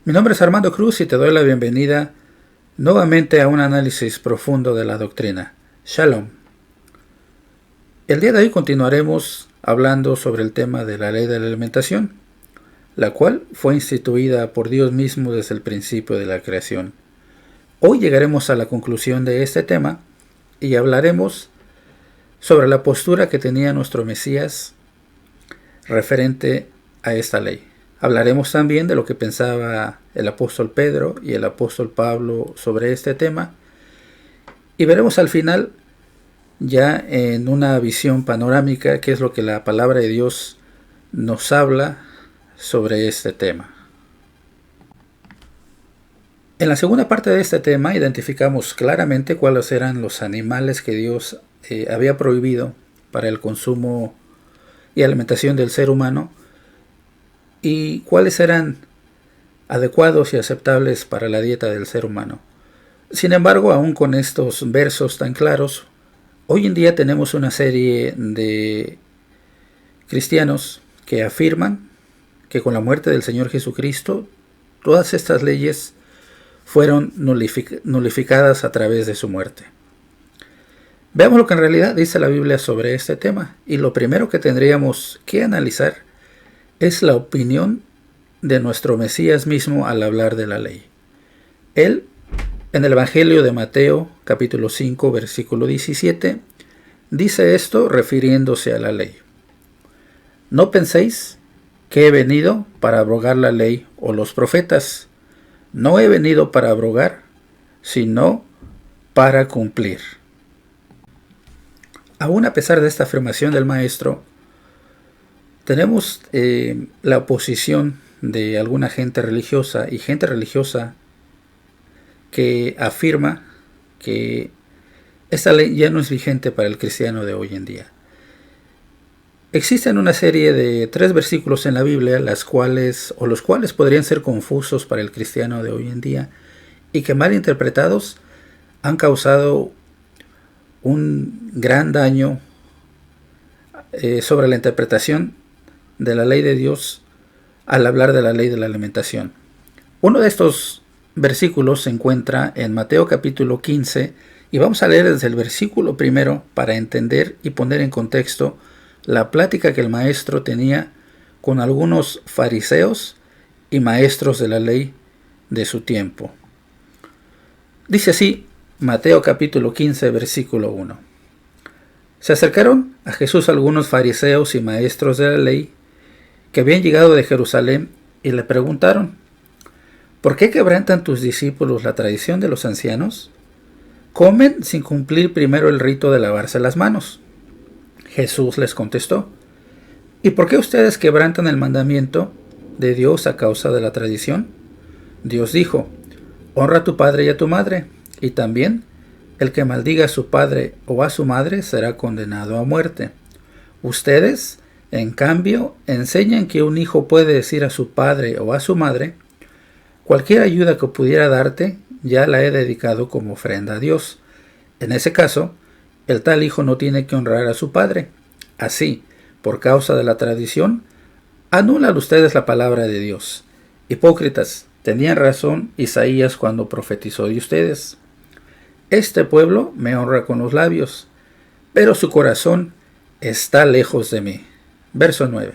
Mi nombre es Armando Cruz y te doy la bienvenida nuevamente a un análisis profundo de la doctrina. Shalom. El día de hoy continuaremos hablando sobre el tema de la ley de la alimentación, la cual fue instituida por Dios mismo desde el principio de la creación. Hoy llegaremos a la conclusión de este tema y hablaremos sobre la postura que tenía nuestro Mesías referente a esta ley. Hablaremos también de lo que pensaba el apóstol Pedro y el apóstol Pablo sobre este tema y veremos al final, ya en una visión panorámica, qué es lo que la palabra de Dios nos habla sobre este tema. En la segunda parte de este tema identificamos claramente cuáles eran los animales que Dios había prohibido para el consumo y alimentación del ser humano y cuáles eran adecuados y aceptables para la dieta del ser humano. Sin embargo, aún con estos versos tan claros, hoy en día tenemos una serie de cristianos que afirman que con la muerte del Señor Jesucristo, todas estas leyes fueron nulificadas a través de su muerte. Veamos lo que en realidad dice la Biblia sobre este tema, y lo primero que tendríamos que analizar es la opinión de nuestro Mesías mismo al hablar de la ley. Él, en el Evangelio de Mateo, capítulo 5, versículo 17, dice esto refiriéndose a la ley. No penséis que he venido para abrogar la ley o los profetas. No he venido para abrogar, sino para cumplir. Aún a pesar de esta afirmación del Maestro, tenemos la oposición de alguna gente religiosa y gente religiosa que afirma que esta ley ya no es vigente para el cristiano de hoy en día. Existen una serie de 3 versículos en la Biblia los cuales podrían ser confusos para el cristiano de hoy en día y que mal interpretados han causado un gran daño sobre la interpretación de la ley de Dios al hablar de la ley de la alimentación. Uno de estos versículos se encuentra en Mateo capítulo 15 y vamos a leer desde el versículo primero para entender y poner en contexto la plática que el maestro tenía con algunos fariseos y maestros de la ley de su tiempo. Dice así Mateo capítulo 15 versículo 1. Se acercaron a Jesús algunos fariseos y maestros de la ley que habían llegado de Jerusalén y le preguntaron: ¿por qué quebrantan tus discípulos la tradición de los ancianos? Comen sin cumplir primero el rito de lavarse las manos. Jesús les contestó: ¿y por qué ustedes quebrantan el mandamiento de Dios a causa de la tradición? Dios dijo: honra a tu padre y a tu madre, y también el que maldiga a su padre o a su madre será condenado a muerte. Ustedes, en cambio, enseñan que un hijo puede decir a su padre o a su madre: cualquier ayuda que pudiera darte, ya la he dedicado como ofrenda a Dios. En ese caso, el tal hijo no tiene que honrar a su padre. Así, por causa de la tradición, anulan ustedes la palabra de Dios. Hipócritas, tenían razón Isaías cuando profetizó de ustedes. Este pueblo me honra con los labios, pero su corazón está lejos de mí. Verso 9.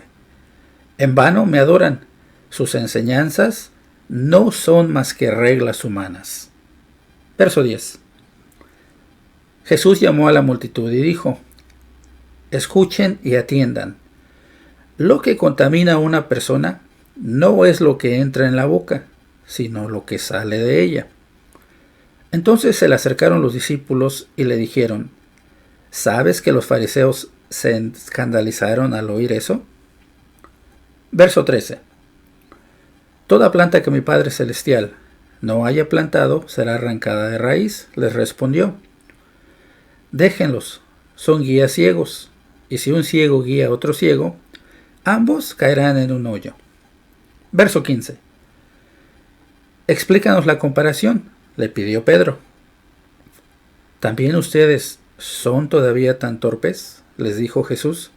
En vano me adoran, sus enseñanzas no son más que reglas humanas. Verso 10. Jesús llamó a la multitud y dijo: escuchen y atiendan. Lo que contamina a una persona no es lo que entra en la boca, sino lo que sale de ella. Entonces se le acercaron los discípulos y le dijeron: ¿sabes que los fariseos se escandalizaron al oír eso? Verso 13. Toda planta que mi Padre Celestial no haya plantado será arrancada de raíz, les respondió. Déjenlos, son guías ciegos, y si un ciego guía a otro ciego, ambos caerán en un hoyo. Verso 15. Explícanos la comparación, le pidió Pedro. ¿También ustedes son todavía tan torpes?, les dijo Jesús.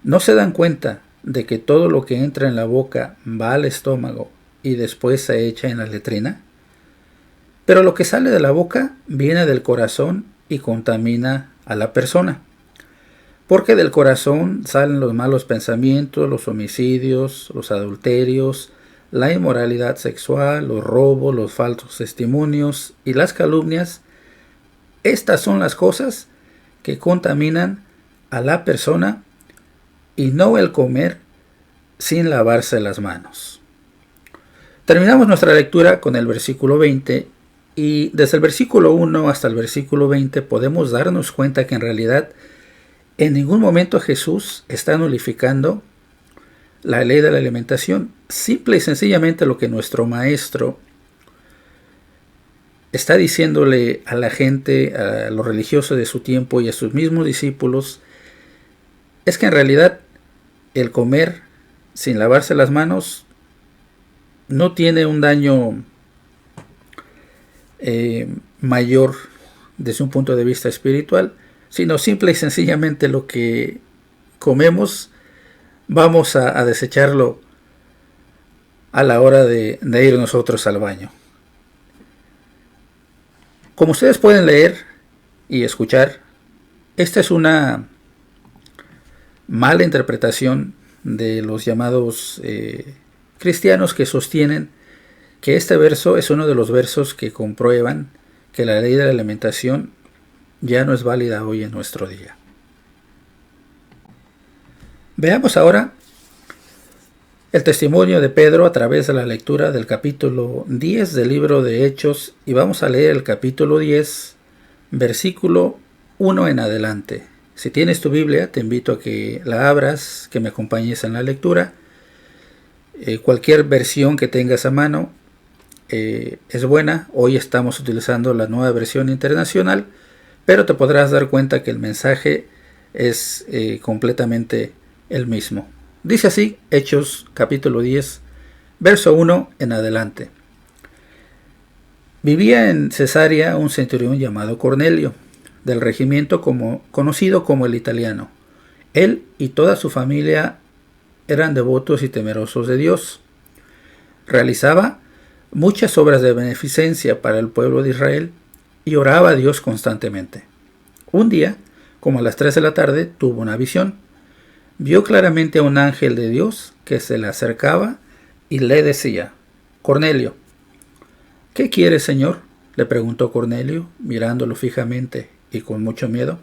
¿No se dan cuenta de que todo lo que entra en la boca va al estómago y después se echa en la letrina? Pero lo que sale de la boca viene del corazón y contamina a la persona. Porque del corazón salen los malos pensamientos, los homicidios, los adulterios, la inmoralidad sexual, los robos, los falsos testimonios y las calumnias. Estas son las cosas que contaminan a la persona y no el comer sin lavarse las manos. Terminamos nuestra lectura con el versículo 20 y desde el versículo 1 hasta el versículo 20 podemos darnos cuenta que en realidad en ningún momento Jesús está nulificando la ley de la alimentación. Simple y sencillamente lo que nuestro maestro está diciéndole a la gente, a los religiosos de su tiempo y a sus mismos discípulos, es que en realidad el comer sin lavarse las manos no tiene un daño mayor desde un punto de vista espiritual, sino simple y sencillamente lo que comemos vamos a desecharlo a la hora de ir nosotros al baño. Como ustedes pueden leer y escuchar, esta es una mala interpretación de los llamados cristianos que sostienen que este verso es uno de los versos que comprueban que la ley de la alimentación ya no es válida hoy en nuestro día. Veamos ahora el testimonio de Pedro a través de la lectura del capítulo 10 del libro de Hechos, y vamos a leer el capítulo 10, versículo 1 en adelante. Si tienes tu Biblia, te invito a que la abras, que me acompañes en la lectura. Cualquier versión que tengas a mano es buena. Hoy estamos utilizando la nueva versión internacional, pero te podrás dar cuenta que el mensaje es completamente el mismo. Dice así, Hechos capítulo 10, verso 1 en adelante. Vivía en Cesarea un centurión llamado Cornelio, del regimiento conocido como el Italiano. Él y toda su familia eran devotos y temerosos de Dios. Realizaba muchas obras de beneficencia para el pueblo de Israel y oraba a Dios constantemente. Un día, como a las 3 de la tarde, tuvo una visión. Vio claramente a un ángel de Dios que se le acercaba y le decía: Cornelio. ¿Qué quieres, Señor?, le preguntó Cornelio, mirándolo fijamente y con mucho miedo.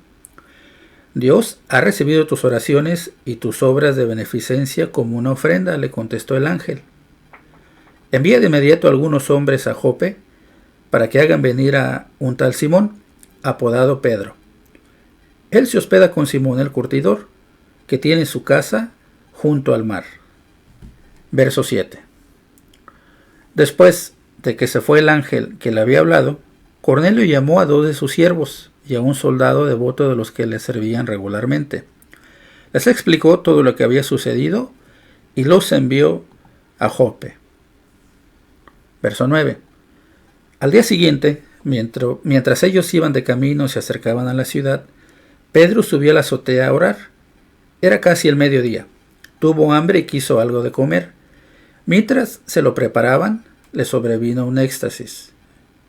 Dios ha recibido tus oraciones y tus obras de beneficencia como una ofrenda, le contestó el ángel. Envía de inmediato a algunos hombres a Jope para que hagan venir a un tal Simón, apodado Pedro. Él se hospeda con Simón el curtidor, que tiene su casa junto al mar. Verso 7. Después de que se fue el ángel que le había hablado, Cornelio llamó a 2 de sus siervos y a un soldado devoto de los que le servían regularmente. Les explicó todo lo que había sucedido y los envió a Jope. Verso 9. Al día siguiente, mientras ellos iban de camino y se acercaban a la ciudad, Pedro subió a la azotea a orar. Era casi el mediodía. Tuvo hambre y quiso algo de comer. Mientras se lo preparaban, le sobrevino un éxtasis.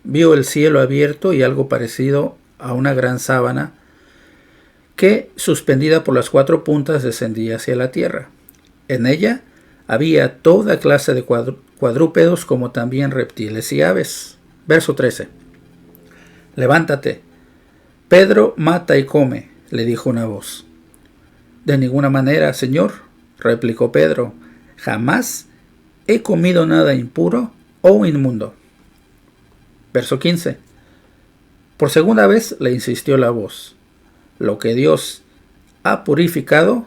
Vio el cielo abierto y algo parecido a una gran sábana que, suspendida por las 4 puntas, descendía hacia la tierra. En ella había toda clase de cuadrúpedos, como también reptiles y aves. Verso 13. Levántate. Pedro, mata y come, le dijo una voz. De ninguna manera, Señor, replicó Pedro. Jamás he comido nada impuro o inmundo. Verso 15. Por segunda vez le insistió la voz. Lo que Dios ha purificado,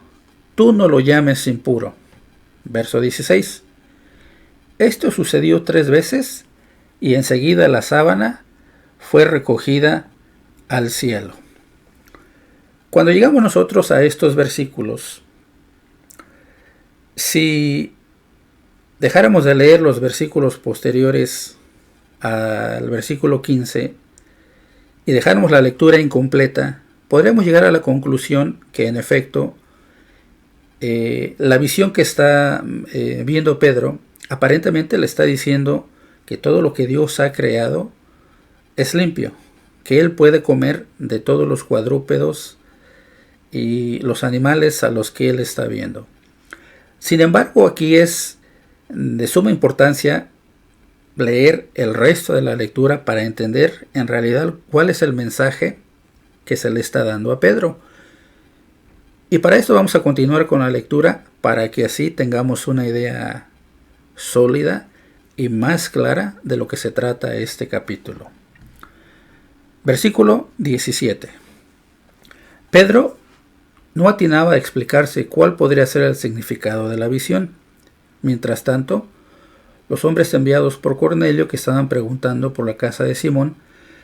tú no lo llames impuro. Verso 16. Esto sucedió 3 veces y enseguida la sábana fue recogida al cielo. Cuando llegamos nosotros a estos versículos, si dejáramos de leer los versículos posteriores al versículo 15 y dejáramos la lectura incompleta, podríamos llegar a la conclusión que en efecto la visión que está viendo Pedro Aparentemente le está diciendo que todo lo que Dios ha creado es limpio, que él puede comer de todos los cuadrúpedos y los animales a los que él está viendo. Sin embargo, aquí es de suma importancia leer el resto de la lectura para entender en realidad cuál es el mensaje que se le está dando a Pedro. Y para esto vamos a continuar con la lectura para que así tengamos una idea sólida y más clara de lo que se trata este capítulo. Versículo 17. Pedro no atinaba a explicarse cuál podría ser el significado de la visión. Mientras tanto, los hombres enviados por Cornelio, que estaban preguntando por la casa de Simón,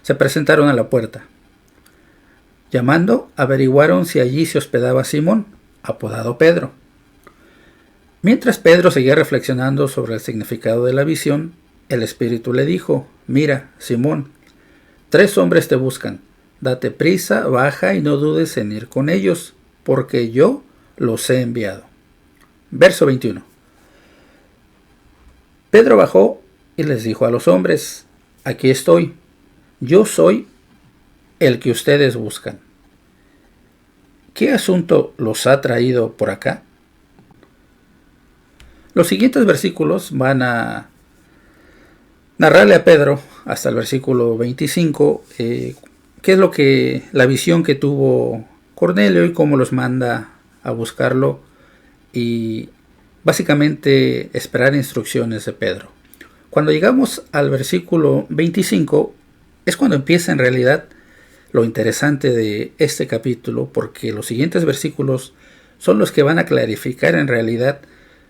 se presentaron a la puerta. Llamando, averiguaron si allí se hospedaba Simón, apodado Pedro. Mientras Pedro seguía reflexionando sobre el significado de la visión, el Espíritu le dijo: «Mira, Simón, 3 hombres te buscan. Date prisa, baja y no dudes en ir con ellos, porque yo los he enviado». Verso 21. Pedro bajó y les dijo a los hombres: «Aquí estoy, yo soy el que ustedes buscan. ¿Qué asunto los ha traído por acá?». Los siguientes versículos van a narrarle a Pedro, hasta el versículo 25, qué es lo que la visión que tuvo Cornelio y cómo los manda a buscarlo, y básicamente esperar instrucciones de Pedro. Cuando llegamos al versículo 25 es cuando empieza en realidad lo interesante de este capítulo, porque los siguientes versículos son los que van a clarificar en realidad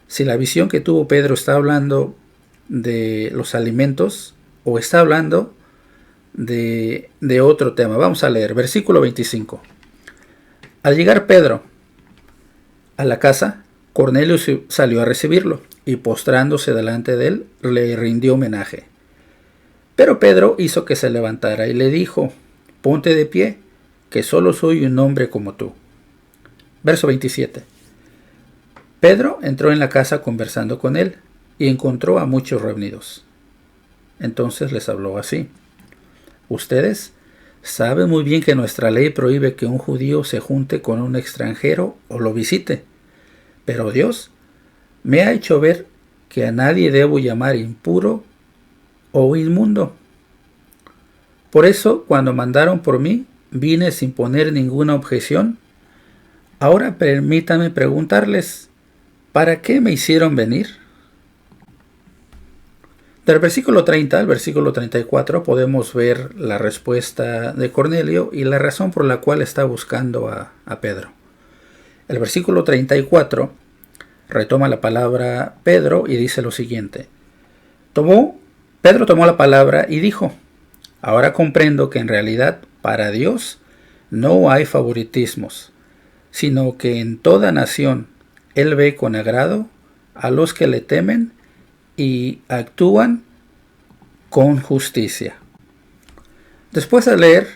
si la visión que tuvo Pedro está hablando de los alimentos o está hablando de otro tema. Vamos a leer versículo 25. Al llegar Pedro a la casa, Cornelio salió a recibirlo y postrándose delante de él le rindió homenaje. Pero Pedro hizo que se levantara y le dijo: «Ponte de pie, que solo soy un hombre como tú». Verso 27. Pedro entró en la casa conversando con él y encontró a muchos reunidos. Entonces les habló así: «Ustedes saben muy bien que nuestra ley prohíbe que un judío se junte con un extranjero o lo visite. Pero Dios me ha hecho ver que a nadie debo llamar impuro o inmundo. Por eso, cuando mandaron por mí, vine sin poner ninguna objeción. Ahora permítanme preguntarles, ¿para qué me hicieron venir?». Del versículo 30 al versículo 34 podemos ver la respuesta de Cornelio y la razón por la cual está buscando a Pedro. El versículo 34 retoma la palabra Pedro y dice lo siguiente: Pedro tomó la palabra y dijo: «Ahora comprendo que en realidad para Dios no hay favoritismos, sino que en toda nación Él ve con agrado a los que le temen y actúan con justicia». Después de leer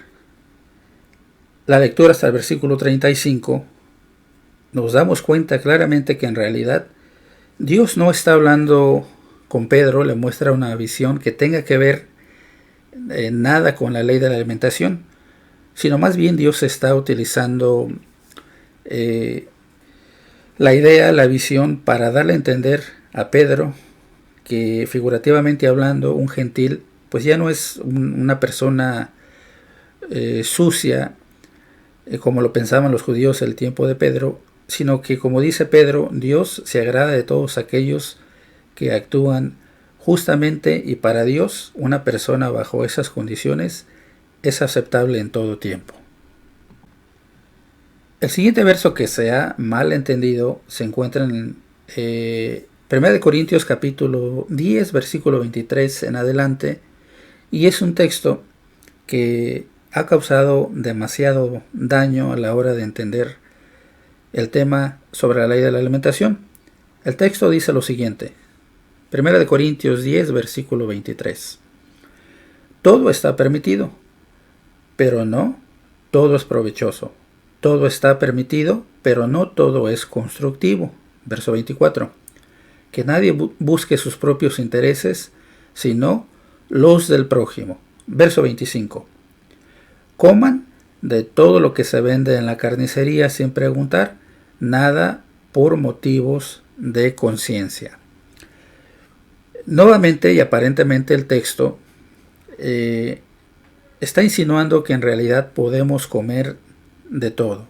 la lectura hasta el versículo 35, nos damos cuenta claramente que en realidad Dios no está hablando con Pedro, le muestra una visión que tenga que ver nada con la ley de la alimentación, sino más bien Dios está utilizando la idea, la visión, para darle a entender a Pedro que, figurativamente hablando, un gentil pues ya no es una persona sucia como lo pensaban los judíos en el tiempo de Pedro, sino que, como dice Pedro, Dios se agrada de todos aquellos que actúan justamente, y para Dios una persona bajo esas condiciones es aceptable en todo tiempo. El siguiente verso, que se ha mal entendido, se encuentra en 1 Corintios capítulo 10, versículo 23 en adelante, y es un texto que ha causado demasiado daño a la hora de entender el tema sobre la ley de la alimentación. El texto dice lo siguiente: 1 Corintios 10, versículo 23. «Todo está permitido, pero no todo es provechoso. Todo está permitido, pero no todo es constructivo». Verso 24. que nadie busque sus propios intereses, sino los del prójimo. Verso 25. Coman de todo lo que se vende en la carnicería sin preguntar nada por motivos de conciencia. Nuevamente y aparentemente el texto está insinuando que en realidad podemos comer de todo.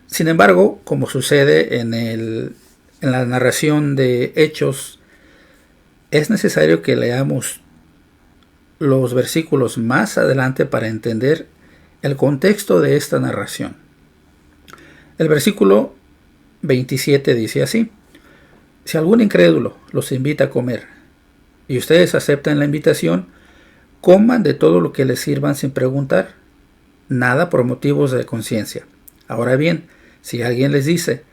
Sin embargo, como sucede en la narración de Hechos, es necesario que leamos los versículos más adelante para entender el contexto de esta narración. El versículo 27 dice así: si algún incrédulo los invita a comer y ustedes aceptan la invitación, coman de todo lo que les sirvan sin preguntar nada por motivos de conciencia. Ahora bien, si alguien les dice,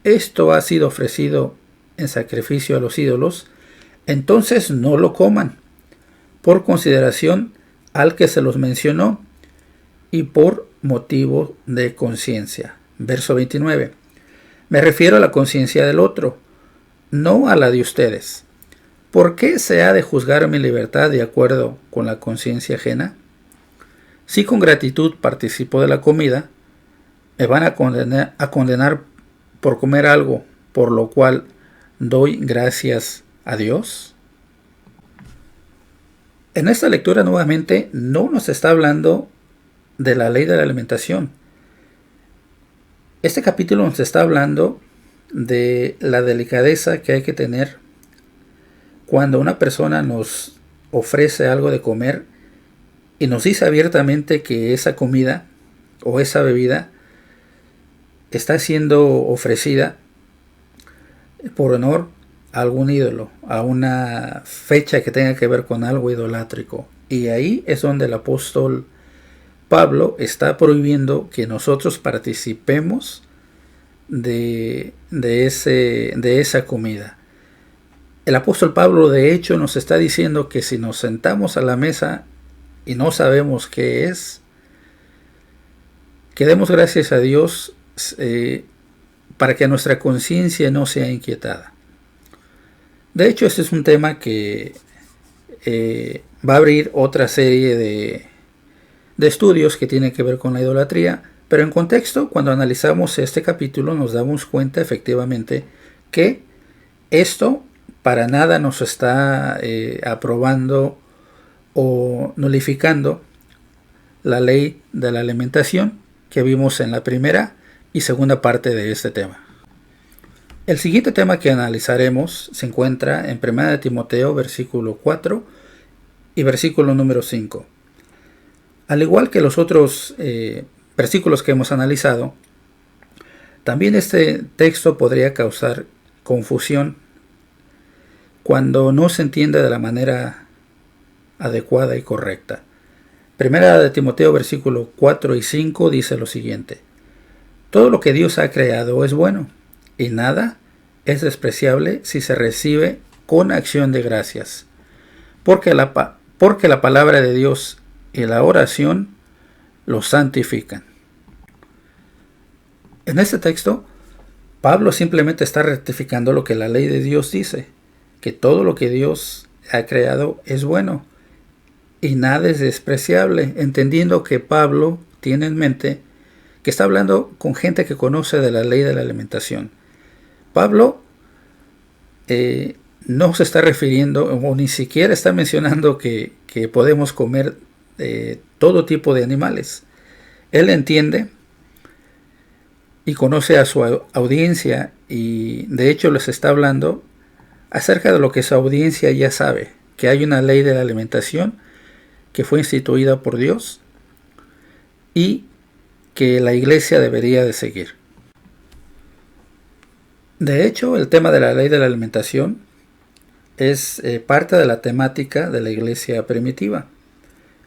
esto ha sido ofrecido en sacrificio a los ídolos, entonces no lo coman, por consideración al que se los mencionó y por motivo de conciencia. Verso 29. Me refiero a la conciencia del otro, no a la de ustedes. ¿Por qué se ha de juzgar mi libertad de acuerdo con la conciencia ajena? Si con gratitud participo de la comida, ¿me van a condenar por comer algo por lo cual doy gracias a Dios? En esta lectura nuevamente no nos está hablando de la ley de la alimentación. Este capítulo nos está hablando de la delicadeza que hay que tener cuando una persona nos ofrece algo de comer y nos dice abiertamente que esa comida o esa bebida está siendo ofrecida por honor a algún ídolo, a una fecha que tenga que ver con algo idolátrico. Y ahí es donde el apóstol Pablo está prohibiendo que nosotros participemos de esa comida. El apóstol Pablo de hecho nos está diciendo que si nos sentamos a la mesa y no sabemos qué es, que demos gracias a Dios para que nuestra conciencia no sea inquietada. De hecho, este es un tema que va a abrir otra serie de estudios que tienen que ver con la idolatría, pero en contexto, cuando analizamos este capítulo nos damos cuenta efectivamente que esto para nada nos está aprobando o nulificando la ley de la alimentación que vimos en la primera y segunda parte de este tema. El siguiente tema que analizaremos se encuentra en 1 Timoteo versículo 4 y versículo número 5. Al igual que los otros versículos que hemos analizado, también este texto podría causar confusión cuando no se entiende de la manera adecuada y correcta. 1 Timoteo versículo 4 y 5 dice lo siguiente: todo lo que Dios ha creado es bueno, y nada es despreciable si se recibe con acción de gracias, porque la palabra de Dios y la oración lo santifican. En este texto, Pablo simplemente está rectificando lo que la ley de Dios dice, que todo lo que Dios ha creado es bueno y nada es despreciable, entendiendo que Pablo tiene en mente que está hablando con gente que conoce de la ley de la alimentación. Pablo no se está refiriendo o ni siquiera está mencionando que podemos comer todo tipo de animales. Él entiende y conoce a su audiencia y de hecho les está hablando acerca de lo que su audiencia ya sabe, que hay una ley de la alimentación que fue instituida por Dios y que la iglesia debería de seguir. De hecho, el tema de la ley de la alimentación es parte de la temática de la iglesia primitiva.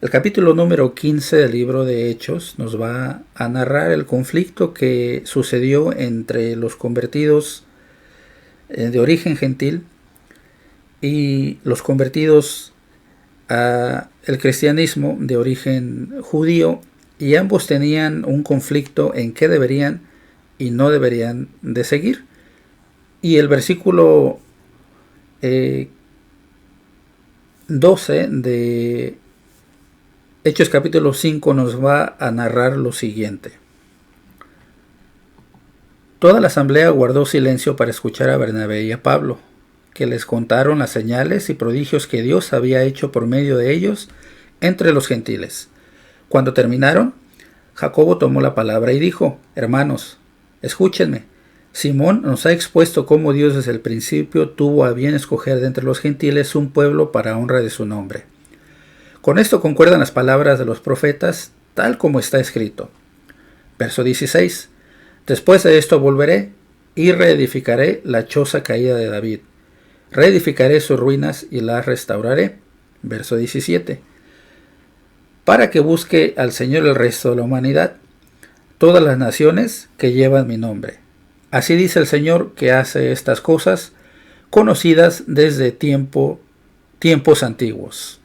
El capítulo número 15 del libro de Hechos nos va a narrar el conflicto que sucedió entre los convertidos de origen gentil y los convertidos al cristianismo de origen judío, y ambos tenían un conflicto en qué deberían y no deberían de seguir. Y el versículo 12 de Hechos capítulo 5 nos va a narrar lo siguiente. Toda la asamblea guardó silencio para escuchar a Bernabé y a Pablo, que les contaron las señales y prodigios que Dios había hecho por medio de ellos entre los gentiles. Cuando terminaron, Jacobo tomó la palabra y dijo: Hermanos, escúchenme. Simón nos ha expuesto cómo Dios desde el principio tuvo a bien escoger de entre los gentiles un pueblo para honra de su nombre. Con esto concuerdan las palabras de los profetas, tal como está escrito. Verso 16. Después de esto volveré y reedificaré la choza caída de David. Reedificaré sus ruinas y las restauraré. Verso 17. Para que busque al Señor el resto de la humanidad, todas las naciones que llevan mi nombre. Así dice el Señor, que hace estas cosas conocidas desde tiempos antiguos.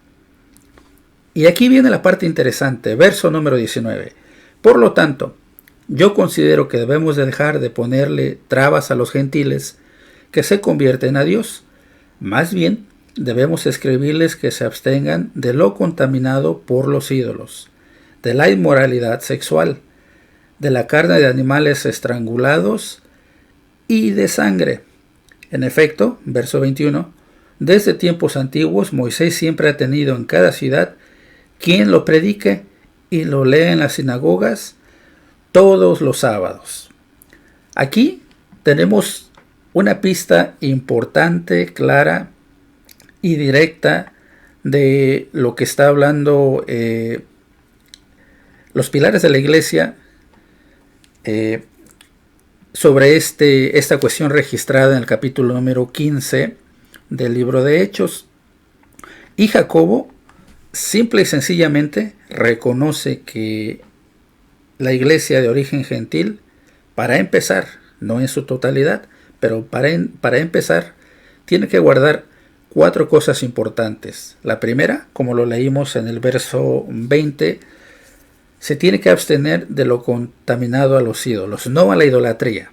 Y aquí viene la parte interesante, verso número 19. Por lo tanto, yo considero que debemos de dejar de ponerle trabas a los gentiles que se convierten a Dios. Más bien, debemos escribirles que se abstengan de lo contaminado por los ídolos, de la inmoralidad sexual, de la carne de animales estrangulados y de sangre. En efecto, verso 21, desde tiempos antiguos Moisés siempre ha tenido en cada ciudad quien lo predique y lo lea en las sinagogas todos los sábados. Aquí tenemos una pista importante, clara y directa de lo que está hablando los pilares de la iglesia sobre esta cuestión registrada en el capítulo número 15 del libro de Hechos. Y Jacobo simple y sencillamente reconoce que la iglesia de origen gentil, para empezar, no en su totalidad, pero para empezar, tiene que guardar 4 cosas importantes. La primera, como lo leímos en el verso 20, se tiene que abstener de lo contaminado a los ídolos, no a la idolatría.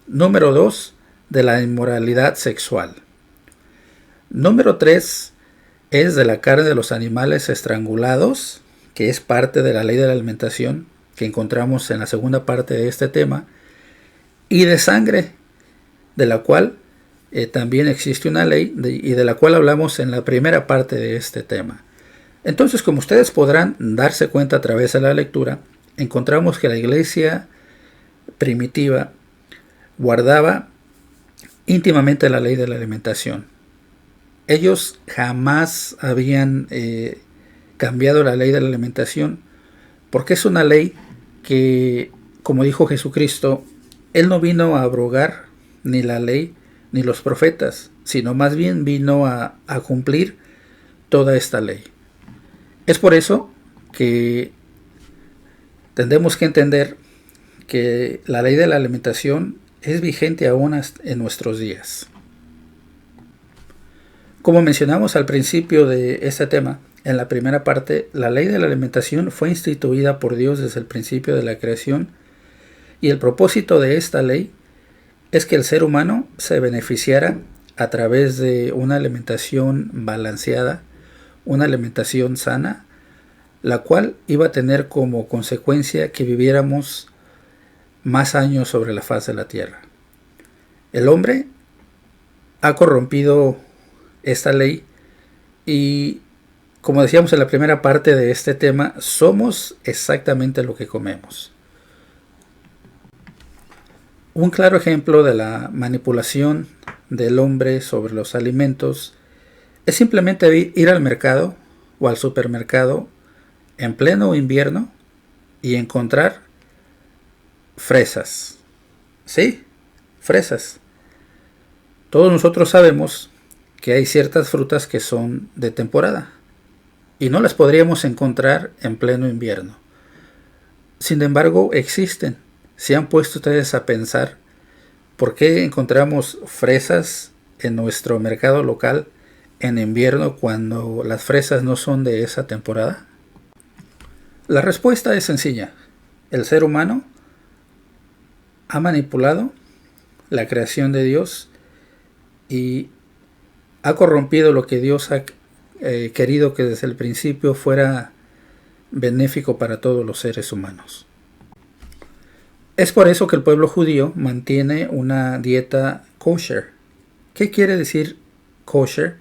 Número 2, de la inmoralidad sexual. Número 3, es de la carne de los animales estrangulados, que es parte de la ley de la alimentación que encontramos en la segunda parte de este tema, y de sangre, de la cual también existe una ley y de la cual hablamos en la primera parte de este tema. Entonces, como ustedes podrán darse cuenta a través de la lectura, encontramos que la iglesia primitiva guardaba íntimamente la ley de la alimentación. Ellos jamás habían cambiado la ley de la alimentación, porque es una ley que, como dijo Jesucristo, Él no vino a abrogar ni la ley ni los profetas, sino más bien vino a cumplir toda esta ley. Es por eso que tendremos que entender que la ley de la alimentación es vigente aún en nuestros días. Como mencionamos al principio de este tema, en la primera parte, la ley de la alimentación fue instituida por Dios desde el principio de la creación, y el propósito de esta ley es que el ser humano se beneficiara a través de una alimentación balanceada, una alimentación sana, la cual iba a tener como consecuencia que viviéramos más años sobre la faz de la tierra. El hombre ha corrompido esta ley y, como decíamos en la primera parte de este tema, somos exactamente lo que comemos. Un claro ejemplo de la manipulación del hombre sobre los alimentos es simplemente ir al mercado o al supermercado en pleno invierno y encontrar fresas. Sí, fresas. Todos nosotros sabemos que hay ciertas frutas que son de temporada y no las podríamos encontrar en pleno invierno. Sin embargo, existen. ¿Se han puesto ustedes a pensar por qué encontramos fresas en nuestro mercado local en invierno cuando las fresas no son de esa temporada? La respuesta es sencilla. El ser humano ha manipulado la creación de Dios y ha corrompido lo que Dios ha querido que desde el principio fuera benéfico para todos los seres humanos. Es por eso que el pueblo judío mantiene una dieta kosher. ¿Qué quiere decir kosher?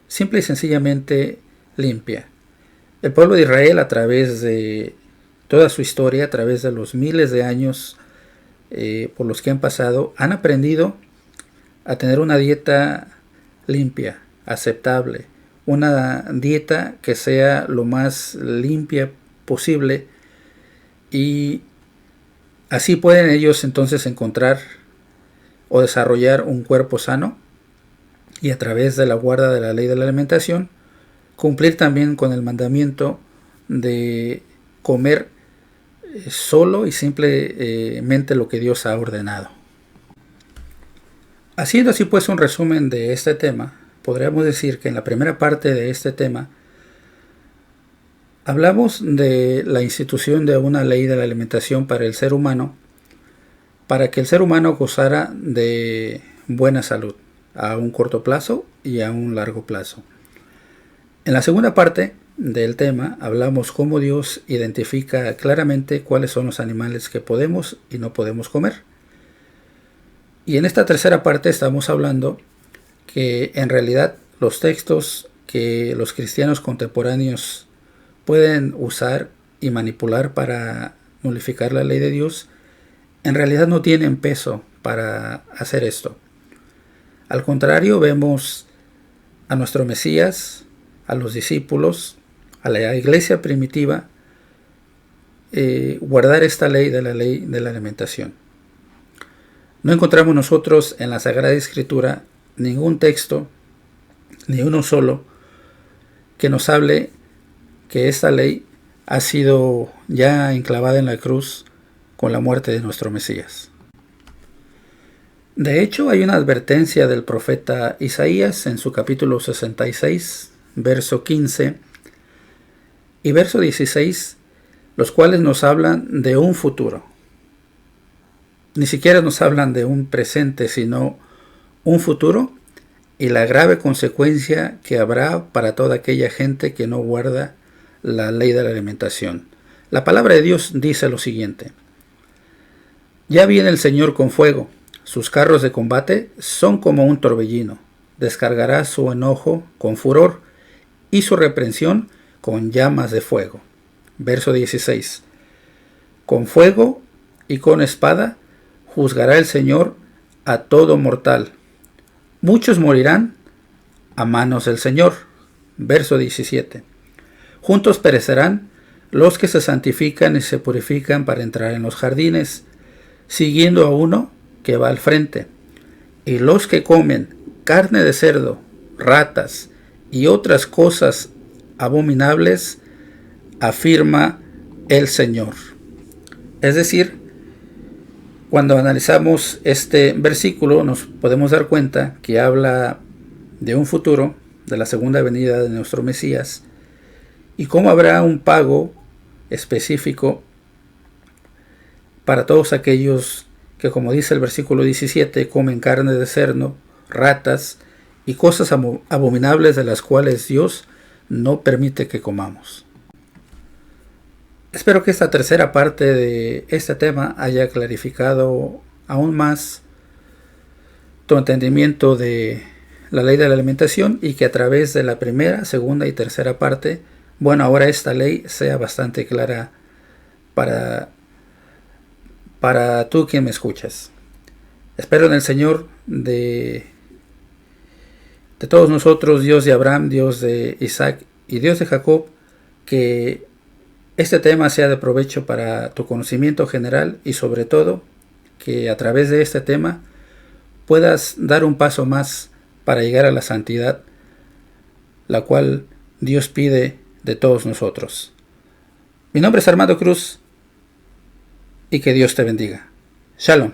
Simple y sencillamente limpia. El pueblo de Israel, a través de toda su historia, a través de los miles de años por los que han pasado, han aprendido a tener una dieta limpia, aceptable, una dieta que sea lo más limpia posible, y así pueden ellos entonces encontrar o desarrollar un cuerpo sano, y a través de la guarda de la ley de la alimentación cumplir también con el mandamiento de comer solo y simplemente lo que Dios ha ordenado. Haciendo así pues un resumen de este tema, podríamos decir que en la primera parte de este tema hablamos de la institución de una ley de la alimentación para el ser humano, para que el ser humano gozara de buena salud a un corto plazo y a un largo plazo. En la segunda parte del tema hablamos cómo Dios identifica claramente cuáles son los animales que podemos y no podemos comer. Y en esta tercera parte estamos hablando que en realidad los textos que los cristianos contemporáneos pueden usar y manipular para nulificar la ley de Dios, en realidad no tienen peso para hacer esto. Al contrario, vemos a nuestro Mesías, a los discípulos, a la iglesia primitiva, guardar esta ley de la alimentación. No encontramos nosotros en la Sagrada Escritura ningún texto, ni uno solo, que nos hable que esta ley ha sido ya enclavada en la cruz con la muerte de nuestro Mesías. De hecho, hay una advertencia del profeta Isaías en su capítulo 66, verso 15 y verso 16, los cuales nos hablan de un futuro. Ni siquiera nos hablan de un presente, sino un futuro y la grave consecuencia que habrá para toda aquella gente que no guarda la ley de la alimentación. La palabra de Dios dice lo siguiente: ya viene el Señor con fuego, sus carros de combate son como un torbellino, descargará su enojo con furor y su reprensión con llamas de fuego. Verso 16. Con fuego y con espada juzgará el Señor a todo mortal. Muchos morirán a manos del Señor. Verso 17. Juntos perecerán los que se santifican y se purifican para entrar en los jardines, siguiendo a uno que va al frente. Y los que comen carne de cerdo, ratas y otras cosas abominables, afirma el Señor. Es decir, cuando analizamos este versículo nos podemos dar cuenta que habla de un futuro, de la segunda venida de nuestro Mesías, y cómo habrá un pago específico para todos aquellos que, como dice el versículo 17, comen carne de cerdo, ratas y cosas abominables de las cuales Dios no permite que comamos. Espero que esta tercera parte de este tema haya clarificado aún más tu entendimiento de la ley de la alimentación, y que a través de la primera, segunda y tercera parte, bueno, ahora esta ley sea bastante clara para tú quien me escuchas. Espero en el Señor de todos nosotros, Dios de Abraham, Dios de Isaac y Dios de Jacob, que este tema sea de provecho para tu conocimiento general, y sobre todo que a través de este tema puedas dar un paso más para llegar a la santidad, la cual Dios pide de todos nosotros. Mi nombre es Armando Cruz, y que Dios te bendiga. Shalom.